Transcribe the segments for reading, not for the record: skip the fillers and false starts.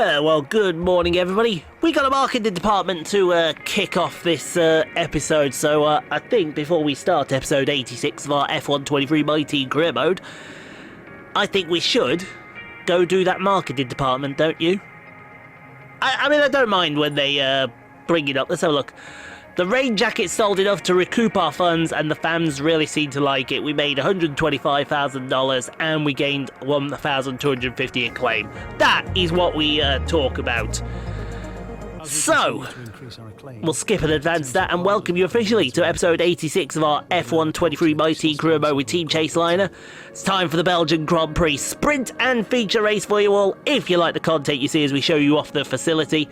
Well, good morning, everybody. We got a marketing department to kick off this episode, so I think before we start episode 86 of our F123 My Team Career Mode, I think we should go do that marketing department, don't you? I mean, I don't mind when they bring it up. Let's have a look. The rain jacket sold enough to recoup our funds, and the fans really seem to like it. We made $125,000 and we gained 1,250 acclaim. That is what we talk about. So, we'll skip and advance that and welcome you officially to episode 86 of our F123 My Team Career Mode with Team Chaseliner. It's time for the Belgian Grand Prix sprint and feature race for you all. If you like the content you see as we show you off the facility,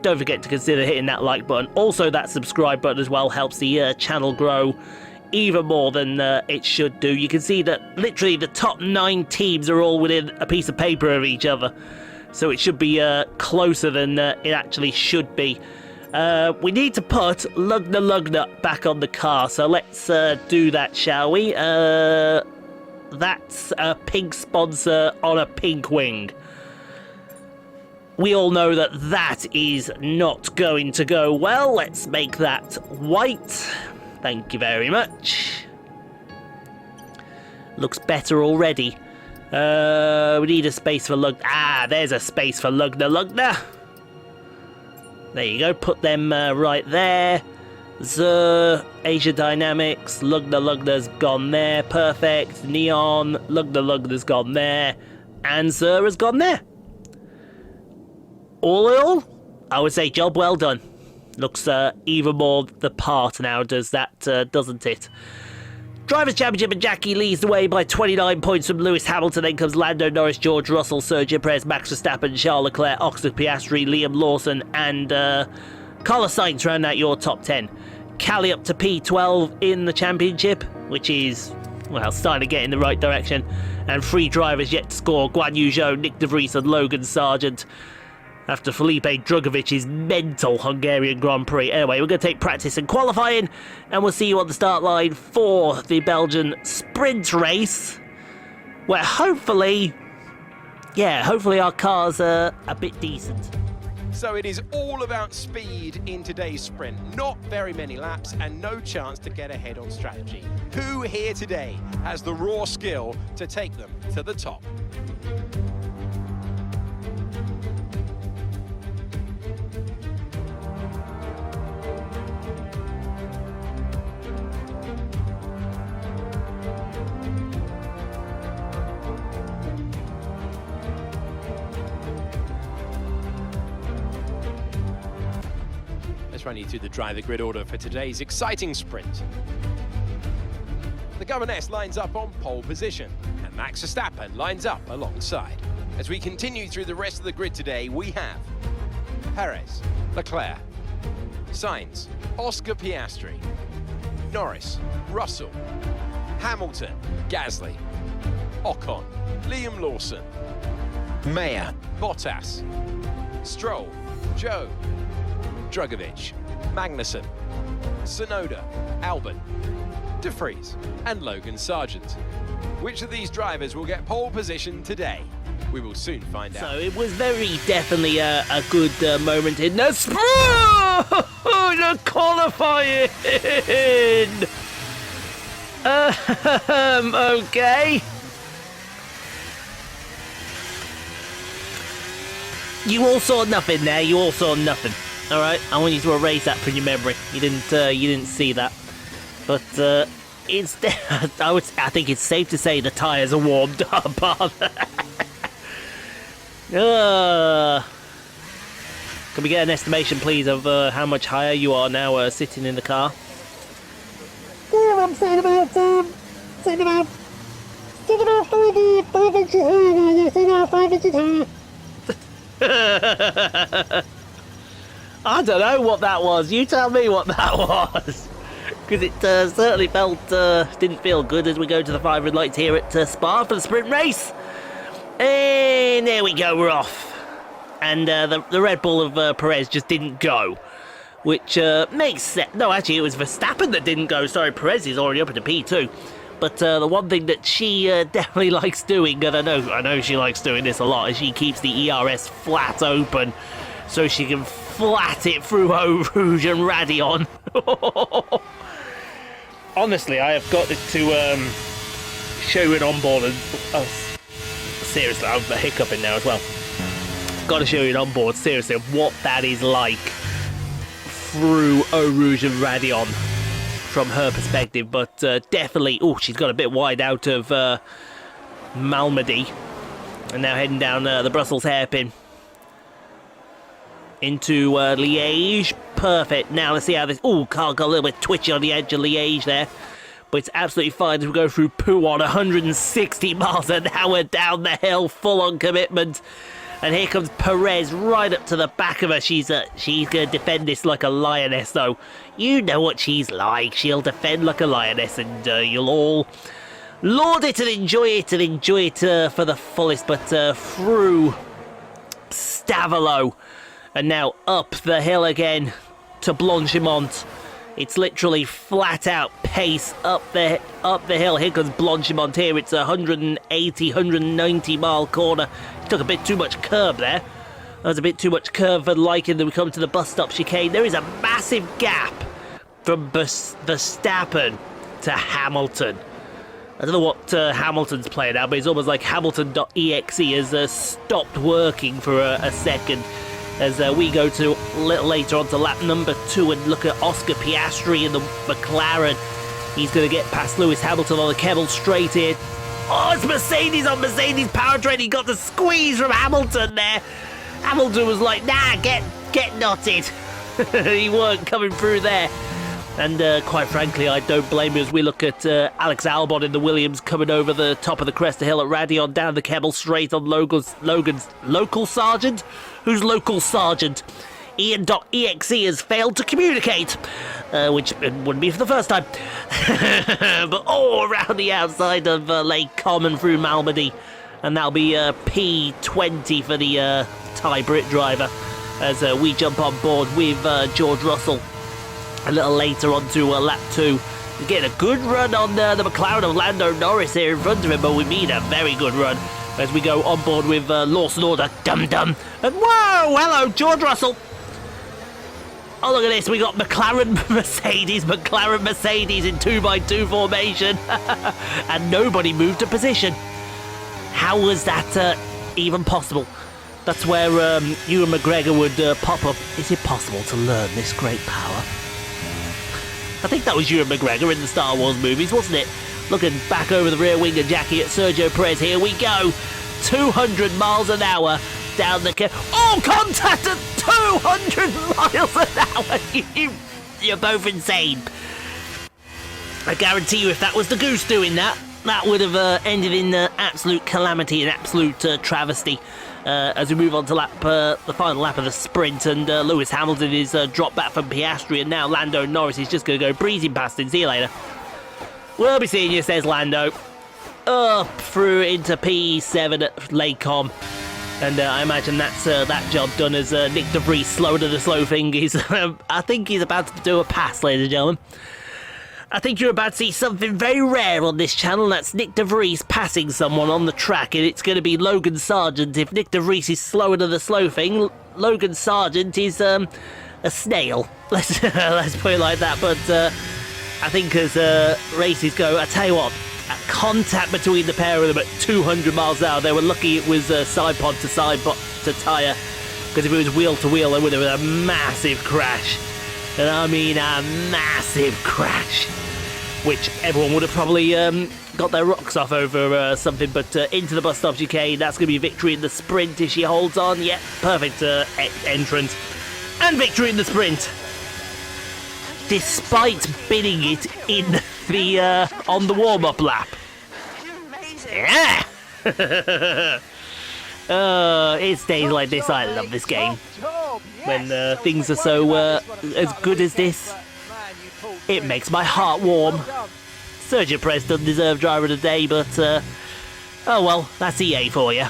don't forget to consider hitting that like button. Also, that subscribe button as well helps the channel grow even more than it should do. You can see that literally the top 9 teams are all within a piece of paper of each other. So it should be closer than it actually should be. We need to put Lugner back on the car. So let's do that, shall we? That's a pink sponsor on a pink wing. We all know that that is not going to go well. Let's make that white. Thank you very much. Looks better already. We need a space for Lugner. Ah, there's a space for Lugner. There you go. Put them right there. Asia Dynamics. Lugner's gone there. Perfect. Neon. Lugner's gone there. And has gone there. All in all, I would say job well done. Looks even more the part now, does that, doesn't it? Drivers' Championship, and Jackie leads the way by 29 points from Lewis Hamilton. Then comes Lando Norris, George Russell, Sergio Perez, Max Verstappen, Charles Leclerc, Oscar Piastri, Liam Lawson, and Carlos Sainz round out your top 10. Callie up to P12 in the championship, which is, well, starting to get in the right direction. And 3 drivers yet to score: Guan Yu Zhou, Nick De Vries, and Logan Sargent, after Felipe Drugovic's mental Hungarian Grand Prix. Anyway, we're going to take practice and qualifying, and we'll see you on the start line for the Belgian sprint race, where hopefully our cars are a bit decent. So it is all about speed in today's sprint. Not very many laps and no chance to get ahead on strategy. Who here today has the raw skill to take them to the top? Let's run you through the driver grid order for today's exciting sprint. The governess lines up on pole position, and Max Verstappen lines up alongside. As we continue through the rest of the grid today, we have Perez, Leclerc, Sainz, Oscar Piastri, Norris, Russell, Hamilton, Gasly, Ocon, Liam Lawson, Meyer, Bottas, Stroll, Zhou, Drugovic, Magnussen, Tsunoda, Albon, De Vries, and Logan Sargent. Which of these drivers will get pole position today? We will soon find out. So it was very definitely a good moment in the qualifying. Okay. You all saw nothing there. You all saw nothing. All right, I want you to erase that from your memory. You didn't see that, but it's. I think it's safe to say the tires are warmed up. Can we get an estimation, please, of how much higher you are now sitting in the car? I'm sitting about 5 inches higher. I don't know what that was. You tell me what that was. Because it certainly didn't feel good as we go to the 5 red lights here at Spa for the sprint race. And there we go, we're off. And the Red Bull of Perez just didn't go, which makes sense. No, actually, it was Verstappen that didn't go. Sorry, Perez is already up at a P2. But the one thing that she definitely likes doing, and I know she likes doing this a lot, is she keeps the ERS flat open so she can flat it through Eau Rouge and Radion. Honestly, I have got to show you an onboard. And, seriously, I'm hiccuping now as well. Got to show you an onboard, seriously, of what that is like through Eau Rouge and Radion from her perspective. But definitely, she's got a bit wide out of Malmedy. And now heading down the Brussels hairpin into Liège. Perfect. Now let's see how this... car got a little bit twitchy on the edge of Liège there. But it's absolutely fine as we go through Pouhon, 160 miles an hour down the hill, full on commitment. And here comes Perez right up to the back of her. She's going to defend this like a lioness, though. You know what she's like. She'll defend like a lioness, and you'll all laud it and enjoy it for the fullest. But through Stavelot, and now up the hill again to Blanchimont. It's literally flat out pace up the hill. Here comes Blanchimont here. It's a 180, 190 mile corner. Took a bit too much curb there. That was a bit too much curve for liking that we come to the bus stop chicane. There is a massive gap from Verstappen to Hamilton. I don't know what Hamilton's playing now, but it's almost like Hamilton.exe has stopped working for a second. As we go to a little later on to lap number 2 and look at Oscar Piastri in the McLaren. He's going to get past Lewis Hamilton on the Kemmel straight here. Oh, it's Mercedes on Mercedes powertrain. He got the squeeze from Hamilton there. Hamilton was like, nah, get knotted. He weren't coming through there. And quite frankly, I don't blame him as we look at Alex Albon in the Williams coming over the top of the crest of the hill at Radion, down the Kemmel straight on Logan's local sergeant. Who's local sergeant? Ian.exe has failed to communicate, which wouldn't be for the first time. But around the outside of Lake Common through Malmedy. And that'll be P20 for the Thai Brit driver as we jump on board with George Russell a little later on to lap 2. He's getting a good run on the McLaren of Lando Norris here in front of him, but we mean a very good run as we go on board with Lawson Order, Dum-Dum. And whoa, hello, George Russell. Oh, look at this, we got McLaren Mercedes in 2x2 formation. And nobody moved a position. How was that even possible? That's where Ewan McGregor would pop up. Is it possible to learn this great power? I think that was Ewan McGregor in the Star Wars movies, wasn't it? Looking back over the rear wing of Jackie at Sergio Perez. Here we go. 200 miles an hour down the... contact at 200 miles an hour. You're both insane. I guarantee you if that was the Goose doing that, that would have ended in absolute calamity and absolute travesty. As we move on to the final lap of the sprint, and Lewis Hamilton is dropped back from Piastri, and now Lando Norris is just going to go breezing past him. See you later. We'll be seeing you, says Lando. Up through into P7 at Lakecom. And I imagine that's that job done as Nick De Vries slow to the slow fingies. I think he's about to do a pass, ladies and gentlemen. I think you're about to see something very rare on this channel. That's Nick De Vries passing someone on the track, and it's going to be Logan Sargent. If Nick De Vries is slower to the slow thing, Logan Sargent is a snail. Let's put it like that. But I think as races go, I tell you what, contact between the pair of them at 200 miles an hour. They were lucky it was side pod to side pod to tyre, because if it was wheel to wheel, there would have been a massive crash. And I mean a massive crash, which everyone would have probably got their rocks off over something. But into the bus stop chicane, that's going to be victory in the sprint if she holds on. Yeah, perfect entrance. And victory in the sprint. Despite bidding it in the on the warm-up lap. Yeah! It's days like this I love this game. When things are so as good as this, it makes my heart warm. Sergio Perez doesn't deserve driver of the day, but oh well, that's EA for you.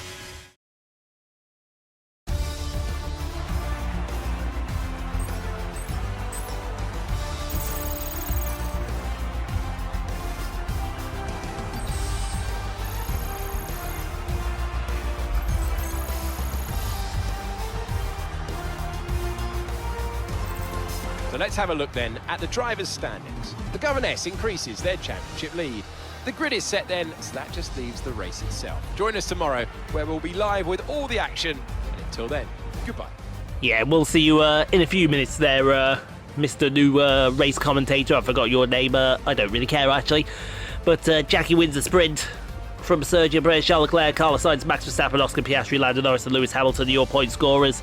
So let's have a look then at the drivers' standings. The Governess increases their championship lead. The grid is set then, so that just leaves the race itself. Join us tomorrow, where we'll be live with all the action. And until then, goodbye. Yeah, we'll see you in a few minutes there, Mr. New race commentator. I forgot your name. I don't really care, actually. But Jackie wins the sprint from Sergio Perez, Charles Leclerc, Carlos Sainz, Max Verstappen, Oscar Piastri, Lando Norris and Lewis Hamilton, your point scorers.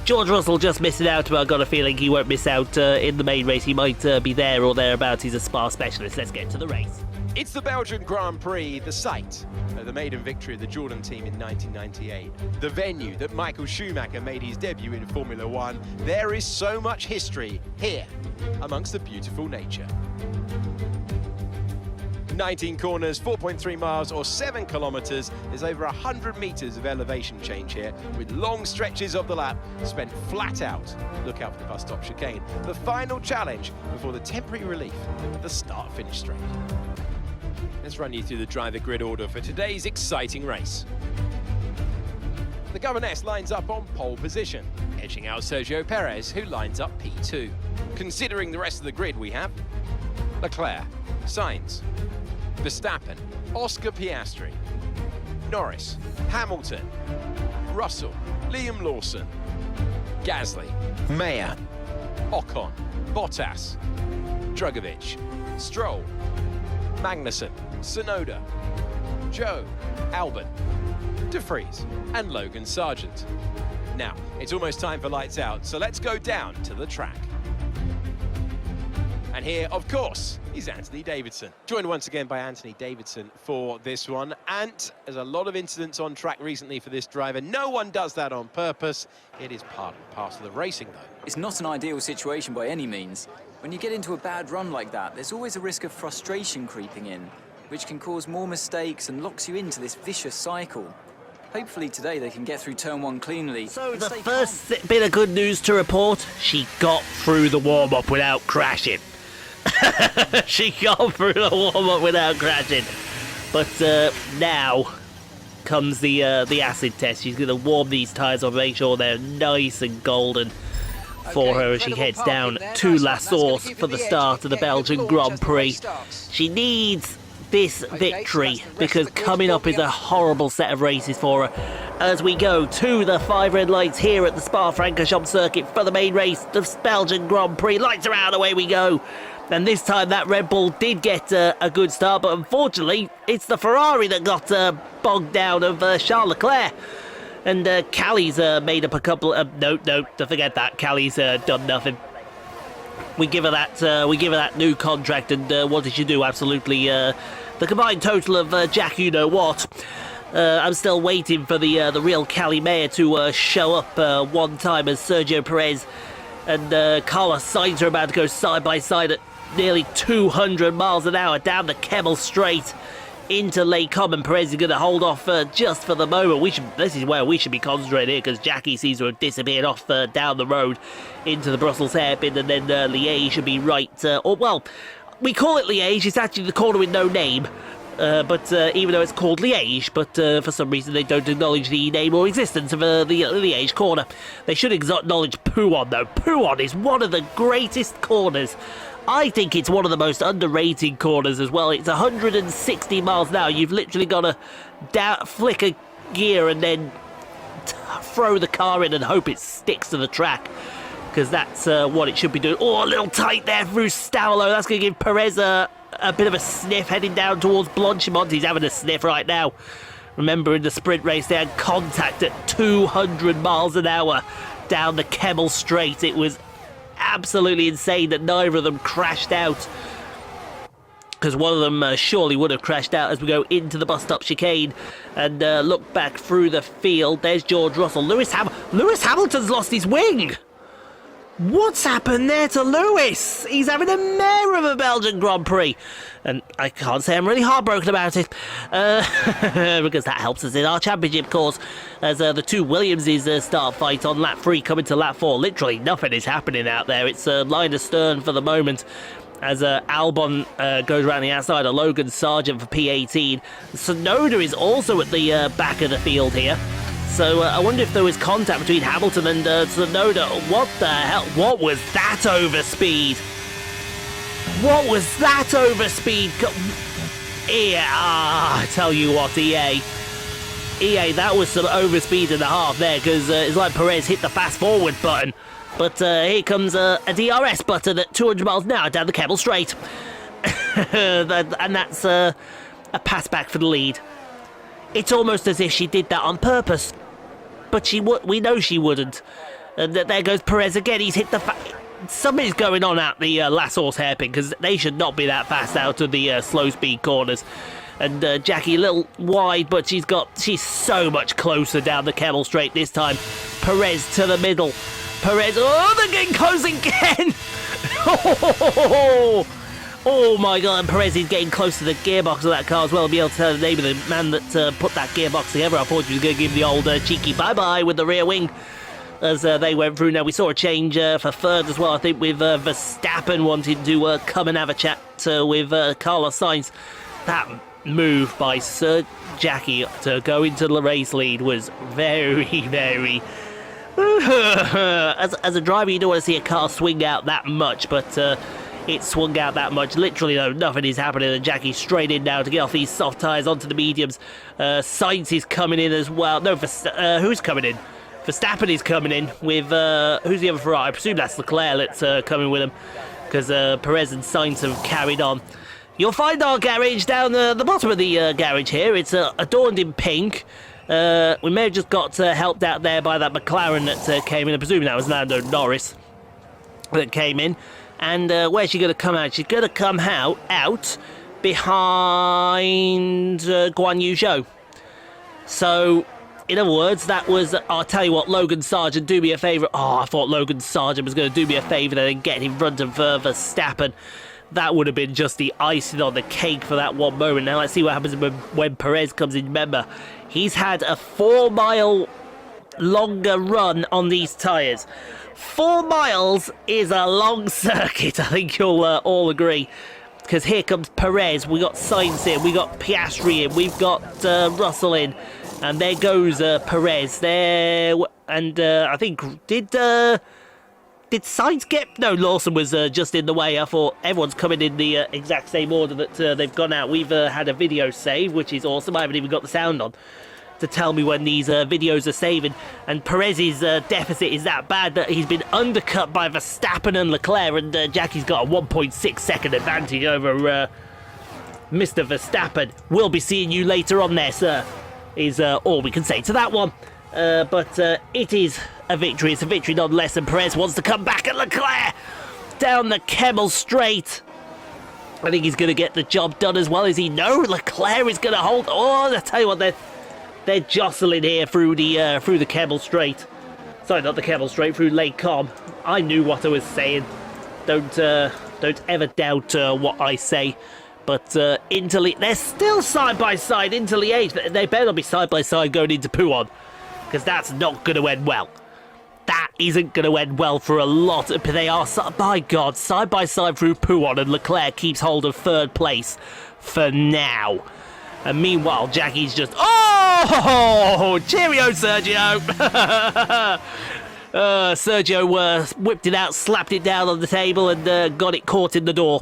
George Russell just missing out, but I've got a feeling he won't miss out in the main race. He might be there or thereabouts. He's a Spa specialist. Let's get to the race. It's the Belgian Grand Prix, the site of the maiden victory of the Jordan team in 1998. The venue that Michael Schumacher made his debut in Formula One. There is so much history here amongst the beautiful nature. 19 corners, 4.3 miles or 7 kilometers. There's over 100 meters of elevation change here with long stretches of the lap spent flat out. Look out for the bus stop chicane. The final challenge before the temporary relief at the start-finish straight. Let's run you through the driver grid order for today's exciting race. The Governess lines up on pole position, edging out Sergio Perez, who lines up P2. Considering the rest of the grid, we have Leclerc, Sainz, Verstappen, Oscar Piastri, Norris, Hamilton, Russell, Liam Lawson, Gasly, Meyer, Ocon, Bottas, Drugovich, Stroll, Magnussen, Tsunoda, Joe, Albon, De Vries and Logan Sargent. Now, it's almost time for lights out, so let's go down to the track. And here, of course, is Anthony Davidson. Joined once again by Anthony Davidson for this one. And there's a lot of incidents on track recently for this driver. No one does that on purpose. It is part and parcel of racing, though. It's not an ideal situation by any means. When you get into a bad run like that, there's always a risk of frustration creeping in, which can cause more mistakes and locks you into this vicious cycle. Hopefully today they can get through turn one cleanly. So the first bit of good news to report, she got through the warm-up without crashing. She got through the warm-up without crashing. But now comes the acid test. She's going to warm these tyres up, make sure they're nice and golden for her as she heads down to La Source for the start of the Belgian Grand Prix. She needs this victory because coming up is a horrible set of races for her as we go to the 5 red lights here at the Spa Francochamps circuit for the main race, the Belgian Grand Prix. Lights are out, away we go. And this time that Red Bull did get a good start, but unfortunately it's the Ferrari that got bogged down of Charles Leclerc. And Callie's made up a couple of... No, don't forget that. Callie's done nothing. We give her that new contract, and what did she do? Absolutely the combined total of Jack you know what. I'm still waiting for the real Callie Meyer to show up one time as Sergio Perez and Carlos Sainz are about to go side by side at nearly 200 miles an hour down the Kemmel straight into Lake Common. Perez is going to hold off just for the moment. This is where we should be concentrating here because Jackie seems to have disappeared off down the road into the Brussels hairpin, and then Liège should be right. Well, we call it Liège. It's actually the corner with no name. But even though it's called Liège, but for some reason they don't acknowledge the name or existence of the Liège corner. They should acknowledge Pouhon, though. Pouhon is one of the greatest corners. I think it's one of the most underrated corners as well. It's 160 miles an hour. You've literally got to flick a gear and then throw the car in and hope it sticks to the track, because that's what it should be doing. Oh, a little tight there through Stavelot. That's going to give Perez a bit of a sniff heading down towards Blanchimont. He's having a sniff right now. Remember, in the sprint race, they had contact at 200 miles an hour down the Kemmel straight. It was absolutely insane that neither of them crashed out, because one of them surely would have crashed out as we go into the bus stop chicane and look back through the field. There's George Russell. Lewis Hamilton's lost his wing. What's happened there to Lewis? He's having a mare of a Belgian Grand Prix. And I can't say I'm really heartbroken about it. Because that helps us in our championship course. As the two Williamses start fight on lap 3 coming to lap 4. Literally nothing is happening out there. It's line astern for the moment. As Albon goes around the outside of Logan Sargent for P18. Tsunoda is also at the back of the field here. So I wonder if there was contact between Hamilton and Tsunoda. What the hell? What was that overspeed? What was that overspeed? Yeah, I tell you what, EA, that was some overspeed and a half there, because it's like Perez hit the fast forward button. But here comes a DRS button at 200 miles an hour down the Kemmel straight. And that's a pass back for the lead. It's almost as if she did that on purpose. But we know she wouldn't. And there goes Perez again. He's hit the... Something's going on at the last horse hairpin, because they should not be that fast out of the slow speed corners. And Jackie a little wide, but she's so much closer down the Kemmel straight this time. Perez to the middle. Perez, oh, they're getting close again! Oh my god, and Perez is getting close to the gearbox of that car as well. I'll be able to tell the name of the man that put that gearbox together. I thought he was going to give the old cheeky bye-bye with the rear wing as they went through. Now, we saw a change for third as well, I think, with Verstappen wanting to come and have a chat with Carlos Sainz. That move by Sir Jackie to go into the race lead was very, very... as a driver, you don't want to see a car swing out that much, but it swung out that much. Literally, though, nothing is happening, and Jackie's straight in now to get off these soft tyres onto the mediums. Sainz is coming in as well. No, who's coming in? Verstappen is coming in with, who's the other Ferrari? I presume that's Leclerc that's coming with him, because Perez and Sainz have carried on. You'll find our garage down the bottom of the garage here. It's adorned in pink. We may have just got helped out there by that McLaren that came in. I presume that was Lando Norris that came in. And where's she going to come out? She's going to come out behind Guan Yu Zhou. So, in other words, that was... I'll tell you what, Logan Sargent, do me a favour. Oh, I thought Logan Sargent was going to do me a favour and get in front of Verstappen. That would have been just the icing on the cake for that one moment. Now, let's see what happens when Perez comes in. Remember, he's had a 4-mile longer run on these tyres. 4 miles is a long circuit, I think you'll all agree. Because here comes Perez, we got Sainz in, we got Piastri in, we've got Russell in. And there goes Perez there. And I think, did Sainz get... No, Lawson was just in the way. I thought everyone's coming in the exact same order that they've gone out. We've had a video save, which is awesome. I haven't even got the sound on to tell me when these videos are saving. And Perez's deficit is that bad that he's been undercut by Verstappen and Leclerc, and Jackie's got a 1.6 second advantage over Mr. Verstappen. We'll be seeing you later on there, sir, is all we can say to that one. But it is a victory. It's a victory nonetheless, and Perez wants to come back at Leclerc down the Kemmel straight. I think he's going to get the job done as well as he knows. Leclerc is going to hold... Oh, I tell you what, they're jostling here through the Kemmel straight. Sorry, not the Kemmel straight, through Lake Com. I knew what I was saying. Don't ever doubt what I say. But they're still side by side into Liège. They better not be side by side going into Pouhon, because that's not going to end well. That isn't going to end well for a lot. They are, by God, side by side through Pouhon, and Leclerc keeps hold of third place for now. And meanwhile, Jackie's just... Oh! Cheerio, Sergio! Sergio whipped it out, slapped it down on the table, and got it caught in the door.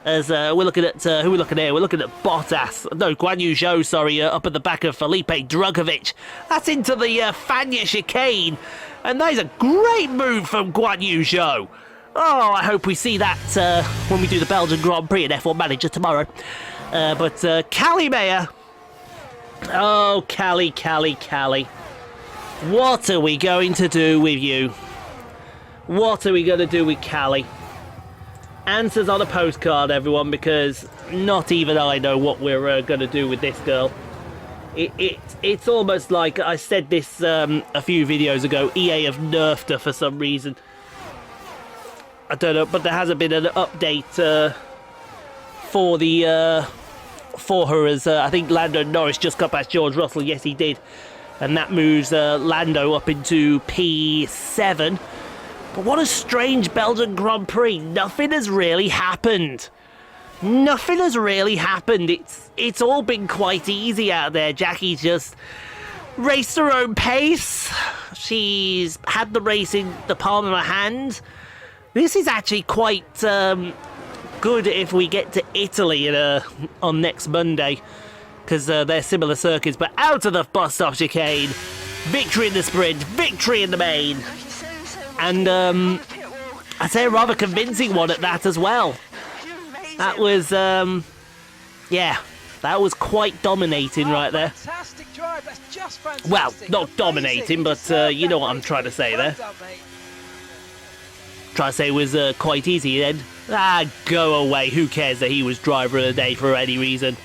As we're looking at... who are we looking at here? We're looking at Bottas. No, Guan Yu Zhou, sorry, up at the back of Felipe Drugovich. That's into the Fania chicane. And that is a great move from Guan Yu Zhou. Oh, I hope we see that when we do the Belgian Grand Prix at F1 Manager tomorrow. But Callie Meyer. Oh, Callie. What are we going to do with you? What are we going to do with Callie? Answers on a postcard, everyone, because not even I know what we're going to do with this girl. It's almost like, I said this a few videos ago, EA have nerfed her for some reason. I don't know, but there hasn't been an update for her, as I think Lando Norris just got past George Russell. Yes, he did. And that moves Lando up into P7. But what a strange Belgian Grand Prix. Nothing has really happened. It's all been quite easy out there. Jackie's just raced her own pace. She's had the race in the palm of her hand. This is actually quite good if we get to Italy on next Monday, because they're similar circuits. But out of the bus stop chicane, victory in the sprint, victory in the main, and I'd say a rather convincing one at that as well. That was, yeah, that was quite dominating right there. Fantastic drive, that's just fantastic. Well, not dominating, but you know what I'm trying to say there. Try to say it was quite easy then. Ah, go away. Who cares that he was driver of the day for any reason?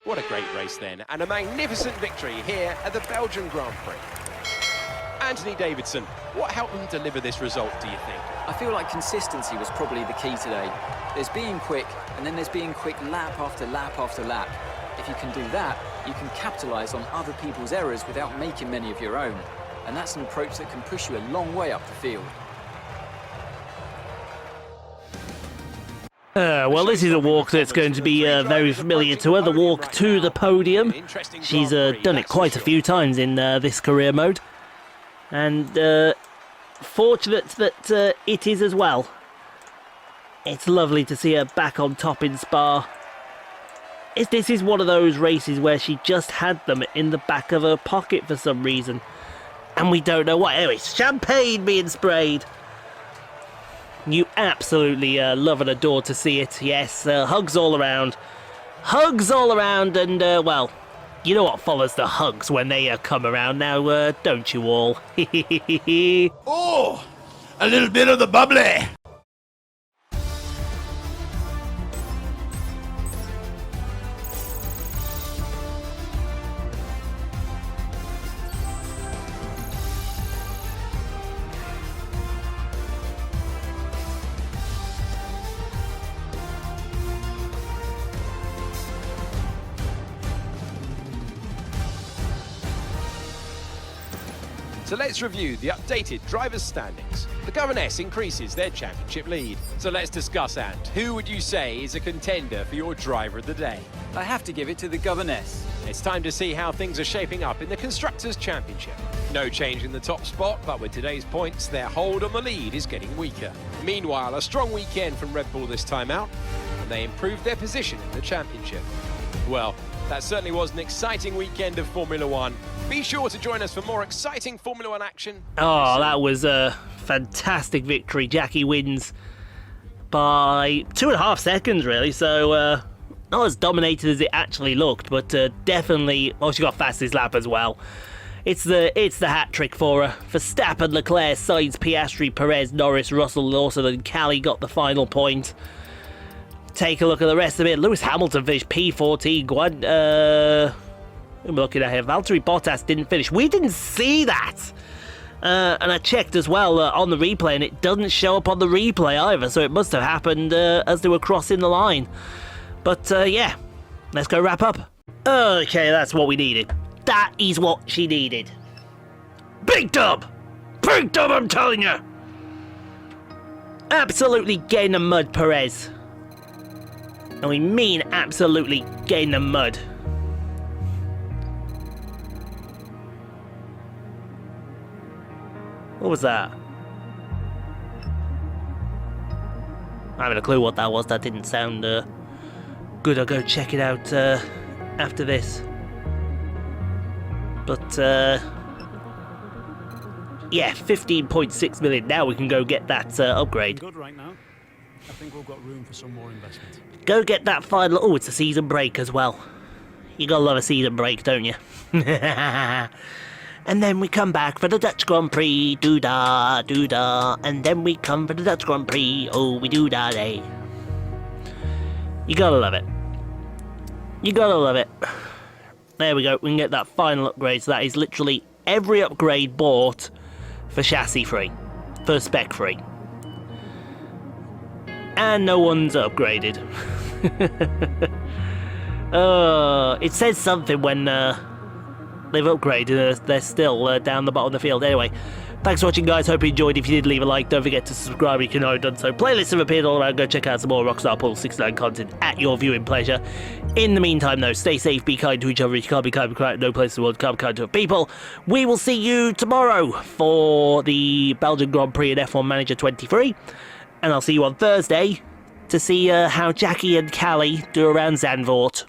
What a great race then, and a magnificent victory here at the Belgian Grand Prix. Anthony Davidson, what helped them deliver this result, do you think? I feel like consistency was probably the key today. There's being quick, and then there's being quick lap after lap after lap. If you can do that, you can capitalise on other people's errors without making many of your own. And that's an approach that can push you a long way up the field. Well, this is a walk that's going to be very familiar to her, the walk to the podium. She's done it quite a few times in this career mode. And fortunate that it is as well. It's lovely to see her back on top in Spa. This is one of those races where she just had them in the back of her pocket for some reason. And we don't know why. Anyway, champagne being sprayed. You absolutely love and adore to see it. Yes, hugs all around. Hugs all around, and, well, you know what follows the hugs when they come around now, don't you all? Oh, a little bit of the bubbly. So let's review the updated drivers' standings. The Governess increases their championship lead. So let's discuss, Ant. Who would you say is a contender for your driver of the day? I have to give it to the Governess. It's time to see how things are shaping up in the Constructors' Championship. No change in the top spot, but with today's points, their hold on the lead is getting weaker. Meanwhile, a strong weekend from Red Bull this time out, and they improved their position in the championship. Well, that certainly was an exciting weekend of Formula One. Be sure to join us for more exciting Formula One action. Oh, that was a fantastic victory. Jackie wins by 2.5 seconds, really, so not as dominated as it actually looked, but definitely, well, she got fastest lap as well. It's the hat trick for her. Verstappen, Leclerc, Sainz, Piastri, Perez, Norris, Russell, Lawson and Callie got the final point. Take a look at the rest of it. Lewis Hamilton finished P14. I'm looking at here. Valtteri Bottas didn't finish. We didn't see that. And I checked as well on the replay, and it doesn't show up on the replay either, so it must have happened as they were crossing the line. But yeah, let's go wrap up. Okay, that's what we needed. That is what she needed. Big dub! Big dub, I'm telling you! Absolutely getting the mud, Perez. And we mean absolutely getting the mud. What was that? I haven't a clue what that was. That didn't sound good. I'll go check it out after this. But yeah, 15.6 million. Now we can go get that upgrade. Good right now. I think we've got room for some more investment. Go get that final. Oh, it's a season break as well. You gotta love a season break, don't you? And then we come back for the Dutch Grand Prix, doo-da, doo-da. And then we come for the Dutch Grand Prix, oh, we do-da day. You gotta love it. You gotta love it. There we go, we can get that final upgrade. So that is literally every upgrade bought for chassis free, for spec free. And no one's upgraded. It says something when they've upgraded, they're still down the bottom of the field. Anyway, Thanks for watching, guys. Hope you enjoyed. If you did, leave a like. Don't forget to subscribe if you've not done so. Playlists have appeared all around. Go check out some more Rockstar Portal 69 content at your viewing pleasure. In the meantime, though, stay safe, be kind to each other. If you can't be kind, be kind. No place in the world can't be kind to people. We will see you tomorrow for the Belgian Grand Prix and F1 Manager 23. And I'll see you on Thursday to see how Jackie and Callie do around Zandvoort.